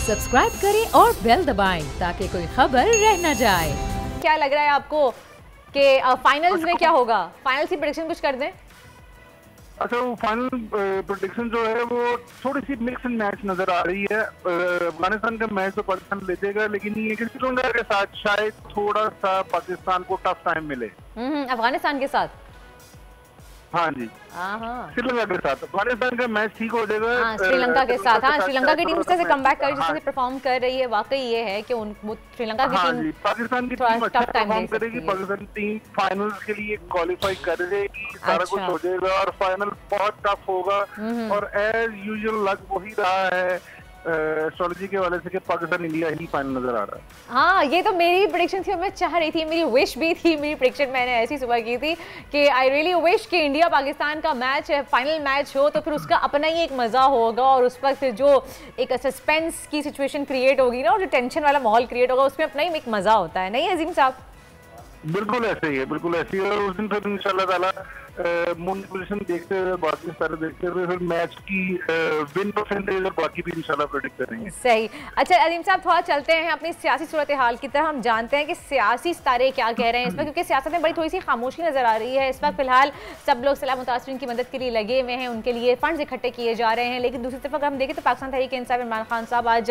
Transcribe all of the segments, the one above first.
Subscribe करें और bell दबाएं ताकि कोई खबर रह न जाए। क्या लग रहा है आपको कि फाइनल्स में क्या होगा? फाइनल्स की प्रेडिक्शन कुछ कर दें। अच्छा, वो फाइनल प्रेडिक्शन जो है वो थोड़ी सी मिक्स एंड मैच नजर आ रही है। अफगानिस्तान का मैच तो पाकिस्तान ले जाएगा, लेकिन ये कि श्रीलंका के साथ शायद थोड़ा सा पाकिस्तान को टफ टाइम मिले। अफगानिस्तान के साथ? हाँ जी, श्रीलंका के साथ अफगानिस्तान का मैच ठीक हो जाएगा। श्रीलंका के साथ, हाँ, श्रीलंका की टीम जिस तरह से कमबैक कर जिस तरह से परफॉर्म कर रही है, वाकई ये है कि वो श्रीलंका की टीम पाकिस्तान की टीम अच्छा परफॉर्म करेगी। पाकिस्तान टीम फाइनल्स के लिए क्वालिफाई कर जाएगी, सारा कुछ हो जाएगा और फाइनल बहुत टफ होगा। और एज यूजुअल लग वही रहा है एस्ट्रोलॉजी के वाले से कि पाकिस्तान इंडिया ही फाइनल नजर आ रहा है। हाँ, ये तो मेरी प्रेडिक्शन थी, मैं चाह रही थी, मेरी विश भी थी, मेरी प्रेडिक्शन मैंने ऐसी सुबह की थी कि आई रियली विश कि इंडिया पाकिस्तान का मैच फाइनल मैच हो, तो फिर उसका अपना ही एक मज़ा होगा और उस वक्त फिर जो एक सस्पेंस की सिचुएशन क्रिएट होगी ना, और जो टेंशन वाला माहौल क्रिएट होगा, उसमें अपना ही एक मज़ा होता है। नहीं अजीम साहब? बिल्कुल ऐसे ही है, बिल्कुल ऐसे ही। और उस दिन फिर इंशाल्लाह ताला मून पोजीशन देखते हुए, बाकी सारे देखते हुए फिर मैच की विन परसेंटेज और बाकी भी इंशाल्लाह प्रेडिक्ट करेंगे। सही। अच्छा अजीम साहब, थोड़ा चलते हैं अपनी सियासी सूरत हाल की तरफ। हम जानते हैं कि सियासी सितारे क्या कह रहे हैं इस वक्त, क्योंकि सियासत में बड़ी थोड़ी सी खामोशी नजर आ रही है इस वक्त। फिलहाल सब लोग सैलाब मुतासरीन की मदद के लिए लगे हुए हैं, उनके लिए फंड्स इकट्ठे किए जा रहे हैं। लेकिन दूसरी तरफ अगर हम देखें तो पाकिस्तान तहरीक इंसाफ इमरान खान साहब आज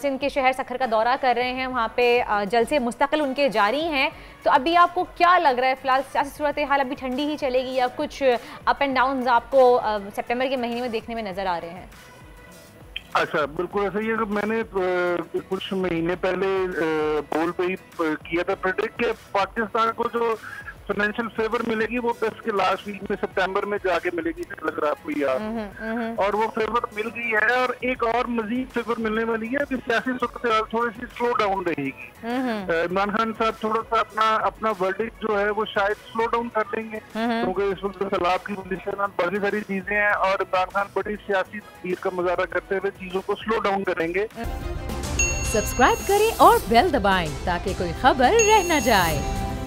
सिंध के शहर सखर का दौरा कर रहे हैं, वहाँ पे जलसे मुस्तकिल उनके जारी हैं। तो अभी आपको क्या लग रहा है, फिलहाल सियासी सूरत हाल अभी ठंडी ही चलेगी या कुछ अप एंड डाउन आपको सितंबर के महीने में देखने में नजर आ रहे हैं? अच्छा, बिल्कुल ऐसा ही है। मैंने कुछ महीने पहले बोल पे ही किया था प्रेडिक्ट कि पाकिस्तान को जो फाइनेंशियल फेवर मिलेगी वो अगस्त के लास्ट वीक में सितंबर में जाके मिलेगी, लग रहा है आपको याद। और वो फेवर मिल गई है और एक और मजीद फेवर मिलने वाली है कि सियासी सूरत थोड़ी सी स्लो डाउन रहेगी। इमरान खान साहब थोड़ा सा अपना वर्डिक्ट जो है वो शायद स्लो डाउन कर देंगे, क्योंकि इस वक्त सैलाब की पोजीशन और बहुत सारी चीजें हैं और इमरान खान बड़ी सियासी तस्वीर का मुजाहरा करते हुए चीजों को स्लो डाउन करेंगे। सब्सक्राइब करें और बेल दबाएं ताकि कोई खबर रह न जाए।